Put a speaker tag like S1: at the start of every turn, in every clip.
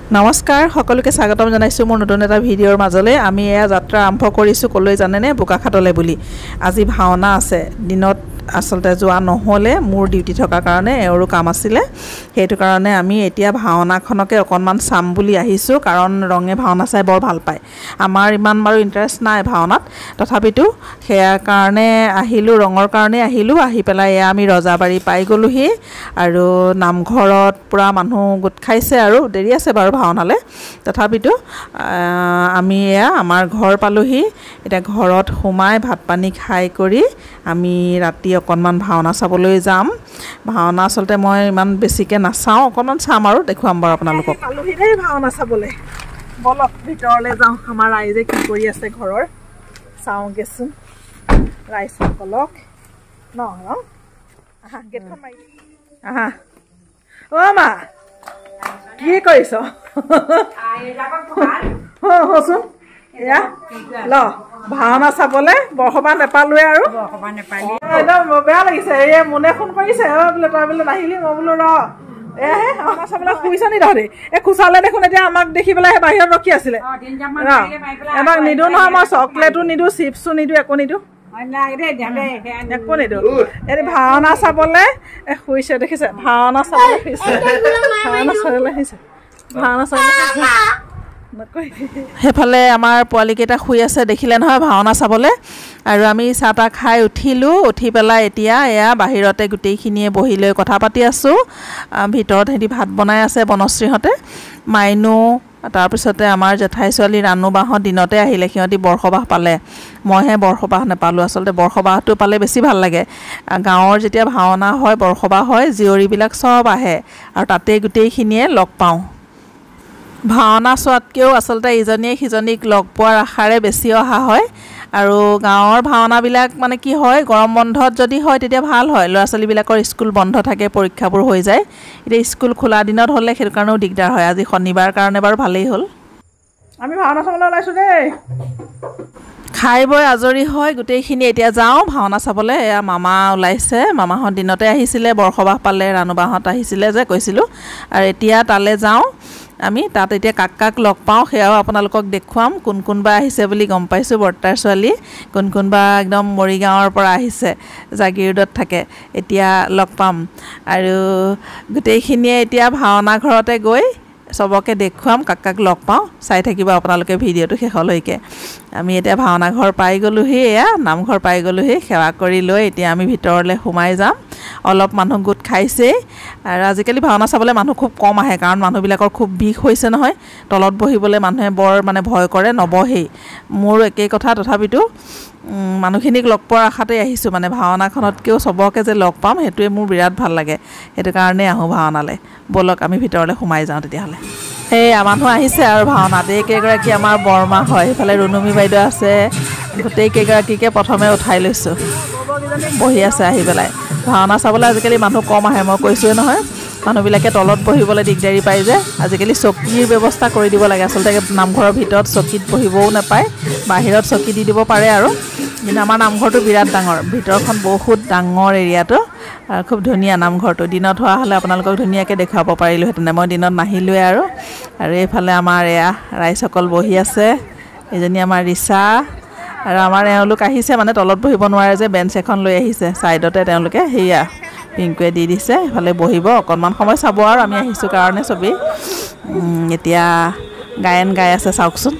S1: নমস্কাৰ সকলোকে স্বাগতম জনাইছো মোৰ নতুন এটা ভিডিঅ'ৰ মাজলৈ আমি এয়া যাত্ৰা আৰম্ভ কৰিছো কলৈ জানেনে বোকাখাটলৈ বুলি আজি ভাওনা আছে দিনত আসলতে যোৱা নহলে মোৰ ডিউটি থকা কাৰণে এওৰো কাম আছিল হেতু কাৰণে আমি এতিয়া ভাওনাখনকে অকনমান চাম বুলি আহিছো কাৰণ ৰঙে ভাওনা চাই বৰ ভাল পায় আমাৰ ইমান বাৰু ইন্টাৰেষ্ট নাই ভাওনাত তথাপিতো হেয়া কাৰণে আহিলো ৰঙৰ কাৰণে আহিলো আহি পেলাই আমি ৰজাবাৰী পাই গলোহি আৰু নামঘৰত পুৰা মানুহ গোট খাইছে আৰু দেৰি আছে বাৰু ভাওনালে তথাপিতো আমি এয়া আমাৰ ঘৰ পালোহি এটা ঘৰত সোমাই ভাত পানী খাই কৰি আমি ৰাতি অকনমান ভাওনা চাবলৈ যাম ভাওনা আসলতে মই ইমান বেছিকে নাচাও অকনমান চাম আৰু দেখুৱাম বাৰু আপোনালোকক পালোহি দেই ভাওনা চাবলৈ বলক ভিতৰলৈ যাওঁ আমাৰ ৰাইজে কি কৰি আছে ঘৰৰ চাওঁগেচোন ৰাইজসকলক ন আহা গেটখন মাৰি আহা অ মা কি কৰিছ হচোন এয়া ল ভাওনা চাবলে বৰসভা নেপালোৱে আৰু একদম বেয়া লাগিছে এই মনে ফোন কৰিছে বোলে তই বোলে নাহিলি মই বোলো ৰ এহে ভাওনা চাবলৈ শুইছ নি তহঁতি এই খুচালে দেখোন এতিয়া আমাক দেখি পেলাই বাহিৰত ৰখি আছিলে এবাক নিদো নহয় মই চকলেটো নিদো চিপছো নিদো একো নিদো একো নিদো এই ভাওনা চাবলে শুইছে দেখিছে ভাওনা চাবলৈ শুইছে ভাওনা চাবলৈ শুইছে ভাওনা চাবলৈ হেফালে আমাৰ পোৱালিকেইটা শুই আছে দেখিলে নহয় ভাওনা চাবলে আৰু আমি চাটা খাই উঠিলো উঠি পেলাই এতিয়া এয়া বাহিৰতে গুটেইখিনিয়ে বহি লৈ কথা পাতি আছো ভিতৰত হেদি ভাত বনাই আছে বনশ্ৰীহতে মাইনু তাৰ পিছতে আমাৰ জেঠাই ছোৱালী ৰানু বাহত দিনতে আহিলে সিহঁতি বৰসবাহ পালে মইহে বৰসবাহ নেপালো আসলতে বৰসবাহটো পালে বেছি ভাল লাগে গাঁৱৰ যেতিয়া ভাওনা হয় বৰসবাহ হয় জিয়ৰিবিলাক সব আহে আৰু তাতে গুটেইখিনিয়ে লগ পাওঁ ভাওনা চোৱাতকেও আসলতে ইজনীয়ে সিজনীক লগ পোৱাৰ আশাৰে বেছি অহা হয় আৰু গাঁৱৰ ভাওনাবিলাক মানে কি হয় গৰম বন্ধত যদি হয় তেতিয়া ভাল হয় ল'ৰা ছোৱালীবিলাকৰ স্কুল বন্ধ থাকে পৰীক্ষাবোৰ হৈ যায় এতিয়া স্কুল খোলা দিনত হ'লে সেইটো কাৰণেও দিগদাৰ হয় আজি শনিবাৰ কাৰণে বাৰু ভালেই হ'ল আমি ভাওনা চাবলৈ ওলাইছো দেই খাই বৈ আজৰি হয় গোটেইখিনি এতিয়া যাওঁ ভাওনা চাবলৈ এয়া মামা ওলাইছে মামাহঁত দিনতে আহিছিলে বৰসবাহ পালে ৰানুবাহঁত আহিছিলে যে কৈছিলোঁ আৰু এতিয়া তালৈ যাওঁ আমি তাত এতিয়া কাক লগ পাওঁ সেয়াও আপোনালোকক দেখুৱাম কোন কোনবা আহিছে বুলি গম পাইছোঁ বৰ্তাৰ ছোৱালী কোন কোনবা একদম মৰিগাঁৱৰ পৰা আহিছে জাগিৰোডত থাকে এতিয়া লগ পাম আৰু গোটেইখিনিয়ে এতিয়া ভাওনা ঘৰতে গৈ সবকে দেখুৱাম কাক লগ পাওঁ চাই থাকিব আপোনালোকে ভিডিঅ'টো শেষলৈকে আমি এতিয়া ভাওনা ঘৰ পাই গলোহি এয়া নামঘৰ পাই গলোহি সেৱা কৰি লৈ এতিয়া আমি ভিতৰলৈ সোমাই যাম অলপ মানুহ গোট খাইছে আৰু আজিকালি ভাওনা চাবলৈ মানুহ খুব কম আহে কাৰণ মানুহবিলাকৰ খুব বিষ হৈছে নহয় তলত বহিবলৈ মানুহে বৰ মানে ভয় কৰে নবহেই মোৰ একেই কথা তথাপিতো মানুহখিনিক লগ পোৱাৰ আশাতে আহিছোঁ মানে ভাওনাখনতকেও সবকে যে লগ পাম সেইটোৱে মোৰ বিৰাট ভাল লাগে সেইটো কাৰণে আহোঁ ভাওনালৈ বলক আমি ভিতৰলৈ সোমাই যাওঁ তেতিয়াহ'লে এই মানুহ আহিছে আৰু ভাওনাত এইকেইগৰাকী আমাৰ বৰমা হয় সেইফালে ৰুনুমী বাইদেউ আছে গোটেইকেইগৰাকীকে প্ৰথমে উঠাই লৈছোঁ বহি আছে আহি পেলাই ভাওনা চাবলৈ আজিকালি মানুহ কম আহে মই কৈছোৱে নহয় মানুহবিলাকে তলত বহিবলৈ দিগদাৰি পায় যে আজিকালি চকীৰ ব্যৱস্থা কৰি দিব লাগে আচলতে নামঘৰৰ ভিতৰত চকীত বহিবও নাপায় বাহিৰত চকী দি দিব পাৰে আৰু কিন্তু আমাৰ নামঘৰটো বিৰাট ডাঙৰ ভিতৰখন বহুত ডাঙৰ এৰিয়াটো আৰু খুব ধুনীয়া নামঘৰটো দিনত হোৱা হ'লে আপোনালোকক ধুনীয়াকৈ দেখুৱাব পাৰিলোহেঁতেন মই দিনত নাহিলোৱে আৰু এইফালে আমাৰ এয়া ৰাইজসকল বহি আছে এজনী আমাৰ ৰিচা আৰু আমাৰ এওঁলোক আহিছে মানে তলত বহিব নোৱাৰে যে বেঞ্চ এখন লৈ আহিছে ছাইডতে তেওঁলোকে সেয়া পিংকুৱে দি দিছে এইফালে বহিব অকণমান সময় চাব আৰু আমি আহিছোঁ কাৰণে চবেই এতিয়া গায়ন গাই আছে চাওকচোন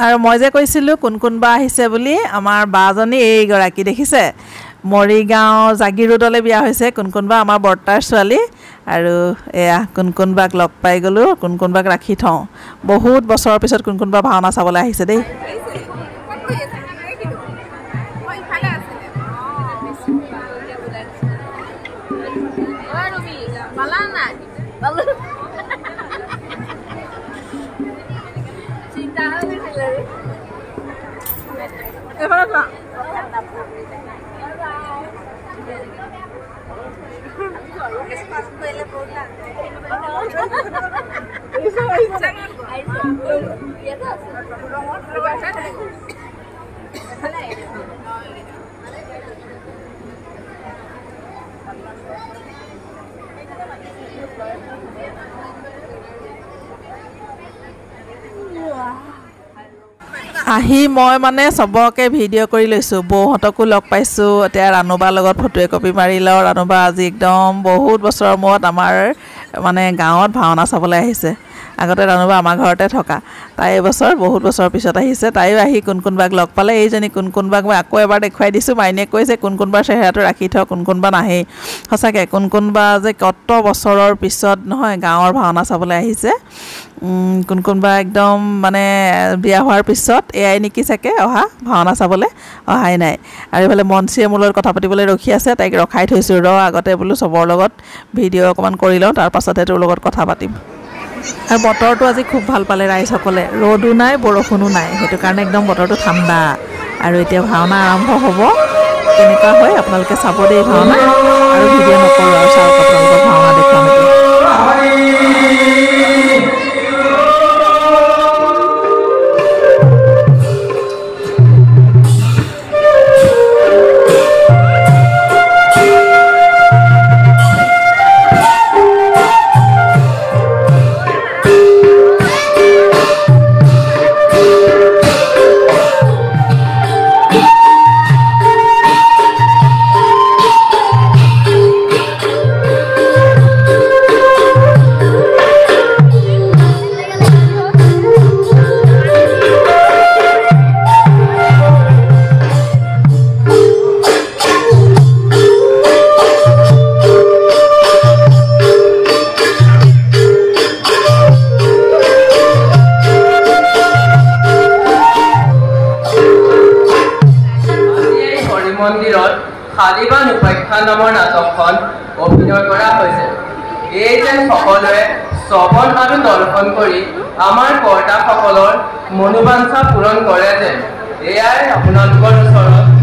S1: আৰু মই যে কৈছিলোঁ কোন কোনবা আহিছে বুলি আমাৰ বাজনী এইগৰাকী দেখিছে মৰিগাঁও জাগিৰোডলৈ বিয়া হৈছে কোনবা আমাৰ বৰ্তাৰ ছোৱালী আৰু এয়া কোনবাক লগ পাই গ'লো কোনবাক ৰাখি থওঁ বহুত বছৰৰ পিছত কোনবা ভাওনা চাবলৈ আহিছে দেই আহি মই মানে সবকে ভিডিঅ' কৰি লৈছোঁ বৌহঁতকো লগ পাইছোঁ এতিয়া ৰানুবাৰ লগত ফটো কপি মাৰি লওঁ ৰানুবা আজি একদম বহুত বছৰৰ মূৰত আমাৰ মানে গাঁৱত ভাওনা চাবলৈ আহিছে আগতে ৰানুবা আমাৰ ঘৰতে থকা তাই এবছৰ বহুত বছৰৰ পিছত আহিছে তাইও আহি কোনবাক লগ পালে এইজনী কোনবাক মই আকৌ এবাৰ দেখুৱাই দিছোঁ মাইনীয়ে কৈছে কোনবাৰ চেহেৰাটো ৰাখি থওঁ কোনবা নাহে সঁচাকৈ কোনবা যে কত বছৰৰ পিছত নহয় গাঁৱৰ ভাওনা চাবলৈ আহিছে কোনবা একদম মানে বিয়া হোৱাৰ পিছত এয়াই নেকি চাগে অহা ভাওনা চাবলৈ অহাই নাই আৰু এইফালে মনচিয়ে মোৰ লগত কথা পাতিবলৈ ৰখি আছে তাইক ৰখাই থৈছোঁ আগতে বোলো চবৰ লগত ভিডিঅ' অকণমান কৰি লওঁ তাৰ পাছতহে তোৰ লগত কথা পাতিম আৰু বতৰটো আজি খুব ভাল পালে ৰাইজসকলে ৰ'দো নাই বৰষুণো নাই সেইটো কাৰণে একদম বতৰটো ঠাণ্ডা আৰু এতিয়া ভাওনা আৰম্ভ হ'ব কেনেকুৱা হয় আপোনালোকে চাব দেই ভাওনা আৰু ভিডিঅ' নকৰোঁ আৰু চাওক আপোনালোকক ভাওনা দেখুৱাম
S2: খালিবান উপাখ্যান নামৰ নাটকখন অভিনয় কৰা হৈছে এই যেন সকলোৱে শ্ৰৱণ আৰু দৰ্শন কৰি আমাৰ কৰ্তাসকলৰ মনোবাঞ্ছা পূৰণ কৰে যেন এয়াই আপোনালোকৰ ওচৰত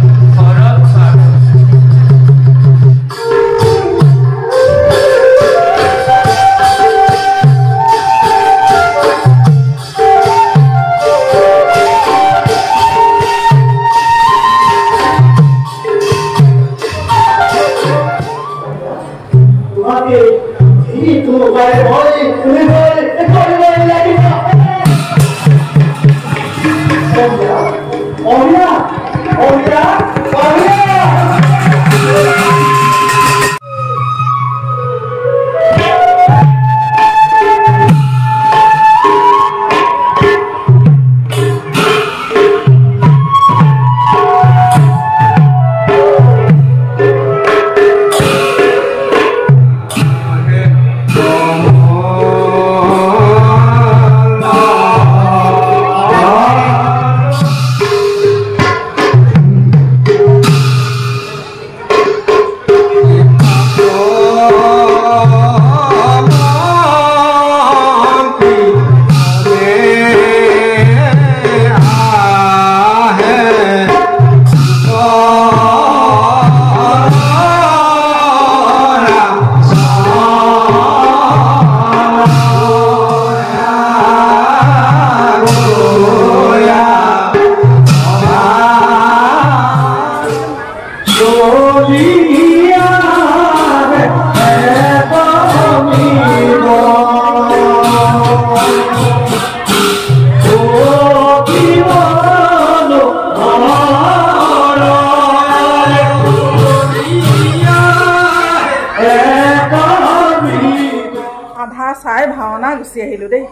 S1: চাই ভাওনা গুচি আহিলোঁ দেই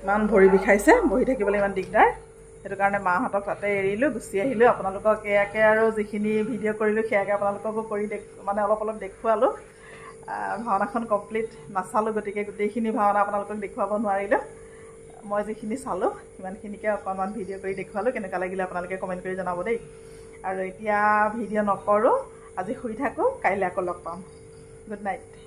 S1: ইমান ভৰি বিষাইছে বহি থাকিবলৈ ইমান দিগদাৰ সেইটো কাৰণে মাহঁতক তাতে এৰিলোঁ, গুচি আহিলোঁ। আপোনালোকক এয়াকে আৰু যিখিনি ভিডিঅ' কৰিলোঁ সেয়াকে আপোনালোককো কৰি মানে অলপ দেখুৱালোঁ। ভাওনাখন কমপ্লিট নাচালোঁ, গতিকে গোটেইখিনি ভাওনা আপোনালোকক দেখুৱাব নোৱাৰিলোঁ। মই যিখিনি চালোঁ সিমানখিনিকে অকণমান ভিডিঅ' কৰি দেখুৱালোঁ। কেনেকুৱা লাগিলে আপোনালোকে কমেণ্ট কৰি জনাব দেই। আৰু এতিয়া ভিডিঅ' নকৰোঁ, আজি শুই থাকোঁ, কাইলৈ আকৌ লগ পাম। Good night.